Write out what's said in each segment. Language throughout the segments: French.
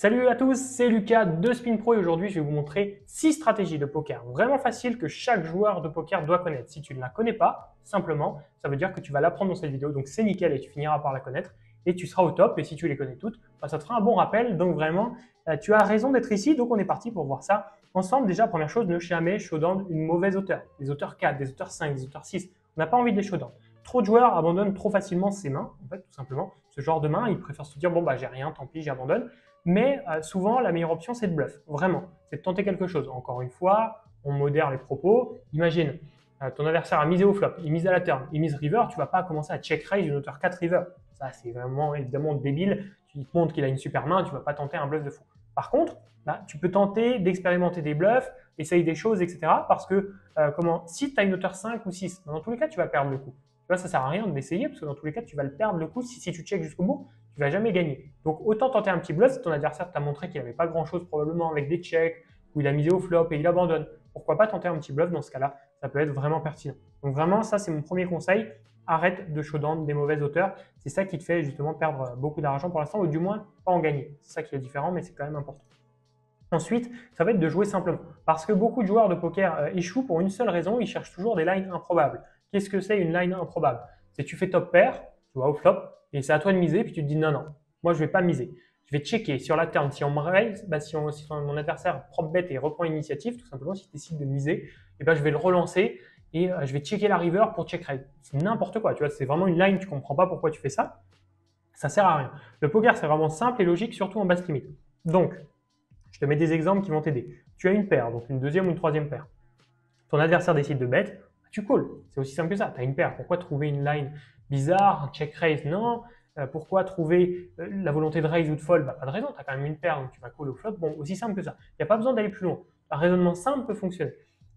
Salut à tous, c'est Lucas de Spin Pro et aujourd'hui je vais vous montrer 6 stratégies de poker vraiment faciles que chaque joueur de poker doit connaître. Si tu ne la connais pas, simplement, ça veut dire que tu vas l'apprendre dans cette vidéo, donc c'est nickel et tu finiras par la connaître et tu seras au top. Et si tu les connais toutes, ça te fera un bon rappel. Donc vraiment, tu as raison d'être ici, donc on est parti pour voir ça ensemble. Déjà, première chose, ne jamais showdown une mauvaise hauteur. Des hauteurs 4, des hauteurs 5, des hauteurs 6, on n'a pas envie de les showdown. Trop de joueurs abandonnent trop facilement ses mains, en fait, tout simplement. Ce genre de main, ils préfèrent se dire, bon, bah j'ai rien, tant pis, j'abandonne. Mais souvent, la meilleure option, c'est de bluff. Vraiment, c'est de tenter quelque chose. Encore une fois, on modère les propos. Imagine, ton adversaire a misé au flop, il mise à la turn, il mise river, tu ne vas pas commencer à check raise une hauteur 4 river. Ça, c'est vraiment évidemment débile. Tu te montres qu'il a une super main, tu ne vas pas tenter un bluff de fou. Par contre, tu peux tenter d'expérimenter des bluffs, essayer des choses, etc. Parce que si tu as une hauteur 5 ou 6, dans tous les cas, tu vas perdre le coup. Tu vois, ça ne sert à rien de l'essayer parce que dans tous les cas, tu vas le perdre le coup si tu check jusqu'au bout. Tu ne vas jamais gagner. Donc autant tenter un petit bluff si ton adversaire t'a montré qu'il n'avait pas grand-chose probablement avec des checks, ou il a misé au flop et il abandonne. Pourquoi pas tenter un petit bluff dans ce cas-là? Ça peut être vraiment pertinent. Donc vraiment, ça c'est mon premier conseil. Arrête de showdown des mauvaises hauteurs. C'est ça qui te fait justement perdre beaucoup d'argent pour l'instant, ou du moins pas en gagner. C'est ça qui est différent, mais c'est quand même important. Ensuite, ça va être de jouer simplement. Parce que beaucoup de joueurs de poker échouent pour une seule raison, ils cherchent toujours des lines improbables. Qu'est-ce que c'est une line improbable? C'est tu fais top pair, tu vois, au flop, et c'est à toi de miser, puis tu te dis non, non, moi je vais pas miser. Je vais checker sur la turn. Si on me raise, si mon adversaire prop bet et reprend l'initiative, tout simplement, si tu décides de miser, je vais le relancer et je vais checker la river pour check raise. C'est n'importe quoi, tu vois, c'est vraiment une line, tu comprends pas pourquoi tu fais ça. Ça sert à rien. Le poker, c'est vraiment simple et logique, surtout en basse limite. Donc, je te mets des exemples qui vont t'aider. Tu as une paire, donc une deuxième ou une troisième paire. Ton adversaire décide de bet, tu calls. C'est aussi simple que ça. Tu as une paire. Pourquoi trouver une line bizarre, un check raise? Non. Pourquoi trouver la volonté de raise ou de fold? Pas de raison. Tu as quand même une paire, donc tu vas call au flop. Bon, aussi simple que ça. Il n'y a pas besoin d'aller plus loin. Un raisonnement simple peut fonctionner.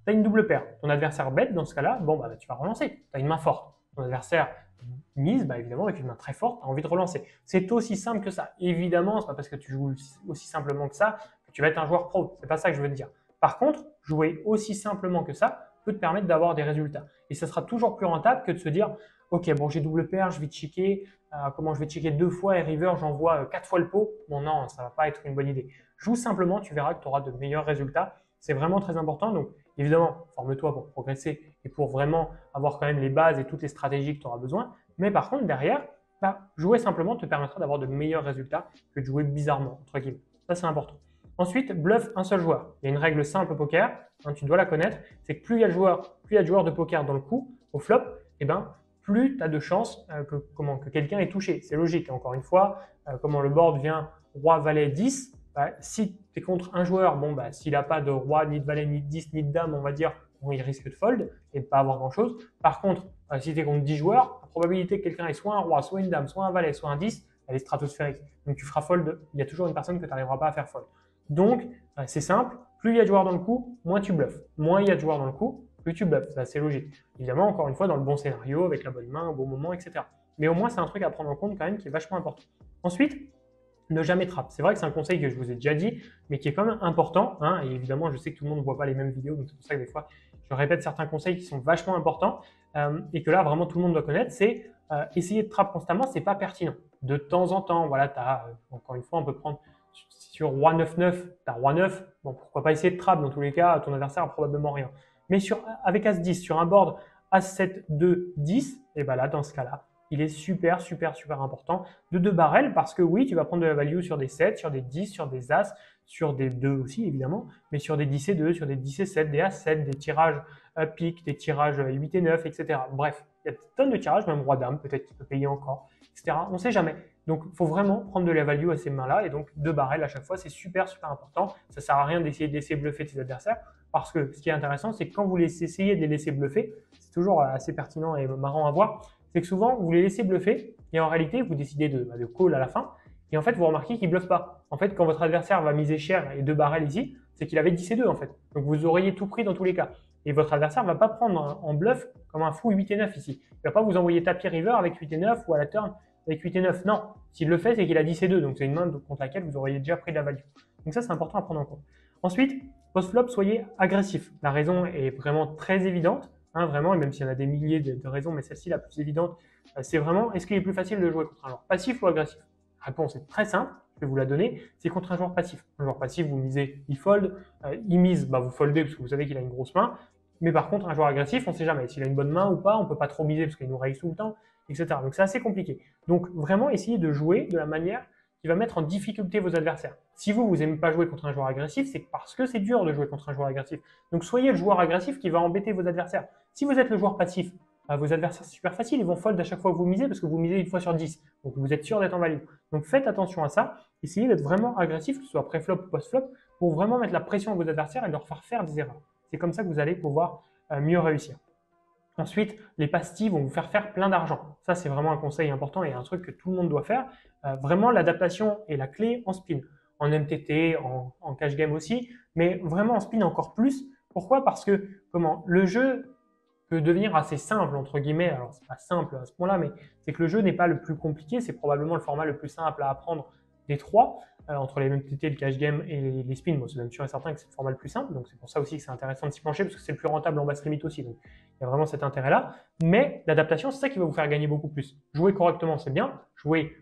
Tu as une double paire. Ton adversaire bet, dans ce cas-là, tu vas relancer. Tu as une main forte. Ton adversaire mise, évidemment, avec une main très forte, tu as envie de relancer. C'est aussi simple que ça. Évidemment, ce n'est pas parce que tu joues aussi simplement que ça que tu vas être un joueur pro. C'est pas ça que je veux te dire. Par contre, jouer aussi simplement que ça peut te permettre d'avoir des résultats. Et ça sera toujours plus rentable que de se dire, ok, bon, j'ai double paire, je vais checker, je vais checker 2 fois et river, j'envoie 4 fois le pot. Bon, non, ça va pas être une bonne idée. Joue simplement, tu verras que tu auras de meilleurs résultats. C'est vraiment très important. Donc, évidemment, forme-toi pour progresser et pour vraiment avoir quand même les bases et toutes les stratégies que tu auras besoin. Mais par contre, derrière, jouer simplement te permettra d'avoir de meilleurs résultats que de jouer bizarrement, entre guillemets. Ça, c'est important. Ensuite, bluff un seul joueur. Il y a une règle simple au poker, tu dois la connaître, c'est que plus il y a de joueurs de poker dans le coup, au flop, plus tu as de chances que quelqu'un ait touché. C'est logique. Encore une fois, comment le board vient roi, valet, 10, si tu es contre un joueur, s'il n'a pas de roi, ni de valet, ni de 10, ni de dame, on va dire, il risque de fold et de ne pas avoir grand-chose. Par contre, si tu es contre 10 joueurs, la probabilité que quelqu'un ait soit un roi, soit une dame, soit un valet, soit un 10, elle est stratosphérique. Donc tu feras fold, il y a toujours une personne que tu n'arriveras pas à faire fold. Donc, c'est simple, plus il y a de joueurs dans le coup, moins tu bluffes. Moins il y a de joueurs dans le coup, plus tu bluffes. C'est assez logique. Évidemment, encore une fois, dans le bon scénario, avec la bonne main, au bon moment, etc. Mais au moins, c'est un truc à prendre en compte quand même qui est vachement important. Ensuite, ne jamais trap. C'est vrai que c'est un conseil que je vous ai déjà dit, mais qui est quand même important. Et évidemment, je sais que tout le monde ne voit pas les mêmes vidéos, donc c'est pour ça que des fois, je répète certains conseils qui sont vachement importants et que là, vraiment, tout le monde doit connaître. C'est essayer de trap constamment, c'est pas pertinent. De temps en temps, voilà, encore une fois, on peut prendre sur roi 9-9, tu as roi 9, bon, pourquoi pas essayer de trap, dans tous les cas, ton adversaire a probablement rien. Mais avec As-10, sur un board As-7, 2, 10, et là, dans ce cas-là, il est super important de 2 barrels parce que oui, tu vas prendre de la value sur des 7, sur des 10, sur des As, sur des 2 aussi évidemment, mais sur des 10 et 2, sur des 10 et 7, des As-7, des tirages pique, des tirages 8 et 9, etc. Bref, il y a des tonnes de tirages, même roi dame, peut-être qu'il peut payer encore, etc. On ne sait jamais. Donc, il faut vraiment prendre de la value à ces mains-là et donc 2 barrels à chaque fois, c'est super important. Ça ne sert à rien d'essayer de laisser bluffer tes adversaires parce que ce qui est intéressant, c'est que quand vous essayez de les laisser bluffer, c'est toujours assez pertinent et marrant à voir, c'est que souvent, vous les laissez bluffer et en réalité, vous décidez de call à la fin et en fait, vous remarquez qu'il ne bluffe pas. En fait, quand votre adversaire va miser cher et 2 barrels ici, c'est qu'il avait 10 et 2 en fait. Donc, vous auriez tout pris dans tous les cas. Et votre adversaire ne va pas prendre en bluff comme un fou 8 et 9 ici. Il ne va pas vous envoyer tapis river avec 8 et 9 ou à la turn avec 8 et 9. Non, s'il le fait, c'est qu'il a 10 et 2. Donc, c'est une main contre laquelle vous auriez déjà pris de la value. Donc, ça, c'est important à prendre en compte. Ensuite, post-flop, soyez agressif. La raison est vraiment très évidente. Vraiment, et même s'il y en a des milliers de raisons, mais celle-ci, la plus évidente, c'est vraiment, est-ce qu'il est plus facile de jouer contre un joueur passif ou agressif? La réponse est très simple. je vais vous la donner, c'est contre un joueur passif. Un joueur passif, vous misez, il fold, il mise, bah, vous foldez parce que vous savez qu'il a une grosse main. Mais par contre, un joueur agressif, on ne sait jamais s'il a une bonne main ou pas, on ne peut pas trop miser parce qu'il nous raise tout le temps, etc. Donc c'est assez compliqué. Donc vraiment, essayez de jouer de la manière qui va mettre en difficulté vos adversaires. Si vous n'aimez pas jouer contre un joueur agressif, c'est parce que c'est dur de jouer contre un joueur agressif. Donc soyez le joueur agressif qui va embêter vos adversaires. Si vous êtes le joueur passif, vos adversaires, c'est super facile, ils vont fold à chaque fois que vous misez parce que vous misez une fois sur 10. Donc vous êtes sûr d'être en value. Donc faites attention à ça. Essayez d'être vraiment agressif, que ce soit pré-flop ou post-flop, pour vraiment mettre la pression à vos adversaires et leur faire des erreurs. C'est comme ça que vous allez pouvoir mieux réussir. Ensuite, les pastilles vont vous faire faire plein d'argent. Ça, c'est vraiment un conseil important et un truc que tout le monde doit faire. Vraiment, l'adaptation est la clé en spin. En MTT, en cash game aussi, mais vraiment en spin encore plus. Pourquoi? Parce que le jeu peut devenir assez simple, entre guillemets. Alors, c'est pas simple à ce point-là, mais c'est que le jeu n'est pas le plus compliqué. C'est probablement le format le plus simple à apprendre des trois, entre les MTT, le cash game et les spins. Bon, c'est même sûr et certain que c'est le format le plus simple, donc c'est pour ça aussi que c'est intéressant de s'y pencher, parce que c'est le plus rentable en basse limite aussi. Donc, il y a vraiment cet intérêt-là. Mais l'adaptation, c'est ça qui va vous faire gagner beaucoup plus. Jouer correctement, c'est bien. Jouer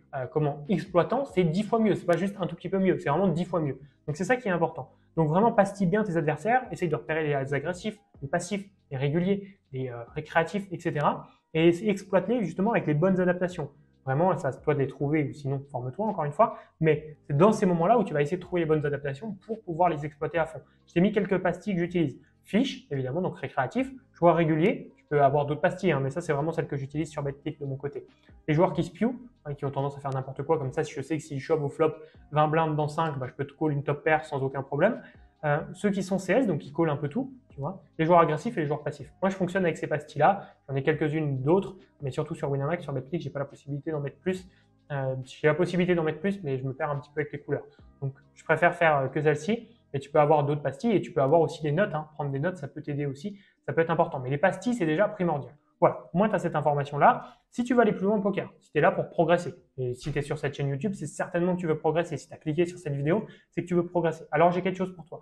exploitant, c'est 10 fois mieux. C'est pas juste un tout petit peu mieux, c'est vraiment 10 fois mieux. Donc, c'est ça qui est important. Donc, vraiment, pastille bien tes adversaires. Essaye de repérer les agressifs, les passifs, les réguliers, les récréatifs, etc. Et exploite-les justement avec les bonnes adaptations. Vraiment, ça, c'est toi de les trouver, ou sinon, forme-toi encore une fois. Mais c'est dans ces moments-là où tu vas essayer de trouver les bonnes adaptations pour pouvoir les exploiter à fond. Je t'ai mis quelques pastilles que j'utilise. Fiche, évidemment, donc récréatif. Joueur régulier, tu peux avoir d'autres pastilles, hein, mais ça, c'est vraiment celle que j'utilise sur BetClick de mon côté. Les joueurs qui spew, qui ont tendance à faire n'importe quoi, comme ça, si je sais que si je shove au flop 20 blindes dans 5, bah, je peux te call une top pair sans aucun problème. Ceux qui sont CS, donc qui call un peu tout, tu vois, les joueurs agressifs et les joueurs passifs. Moi, je fonctionne avec ces pastilles-là. J'en ai quelques-unes d'autres, mais surtout sur Winamax, sur BetClick, j'ai pas la possibilité d'en mettre plus. J'ai la possibilité d'en mettre plus, mais je me perds un petit peu avec les couleurs. Donc, je préfère faire que celle-ci. Mais tu peux avoir d'autres pastilles et tu peux avoir aussi des notes. Hein. Prendre des notes, ça peut t'aider aussi. Ça peut être important. Mais les pastilles, c'est déjà primordial. Voilà, au moins tu as cette information-là. Si tu veux aller plus loin au poker, si tu es là pour progresser, et si tu es sur cette chaîne YouTube, c'est certainement que tu veux progresser. Si tu as cliqué sur cette vidéo, c'est que tu veux progresser. Alors j'ai quelque chose pour toi.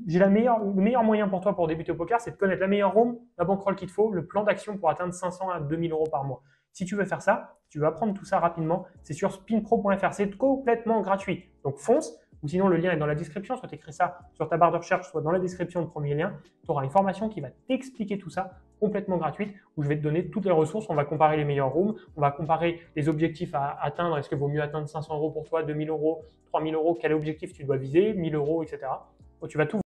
Le meilleur moyen pour toi pour débuter au poker, c'est de connaître la meilleure room, la bankroll qu'il te faut, le plan d'action pour atteindre 500 à 2000 euros par mois. Si tu veux faire ça, tu veux apprendre tout ça rapidement, c'est sur spinpro.fr, c'est complètement gratuit. Donc fonce, ou sinon le lien est dans la description, soit tu écris ça sur ta barre de recherche, soit dans la description du premier lien. Tu auras une formation qui va t'expliquer tout ça, complètement gratuite, où je vais te donner toutes les ressources. On va comparer les meilleures rooms, on va comparer les objectifs à atteindre. Est-ce qu'il vaut mieux atteindre 500 euros pour toi, 2000 euros, 3000 euros, quel objectif tu dois viser, 1000 euros, etc. Donc, tu vas tout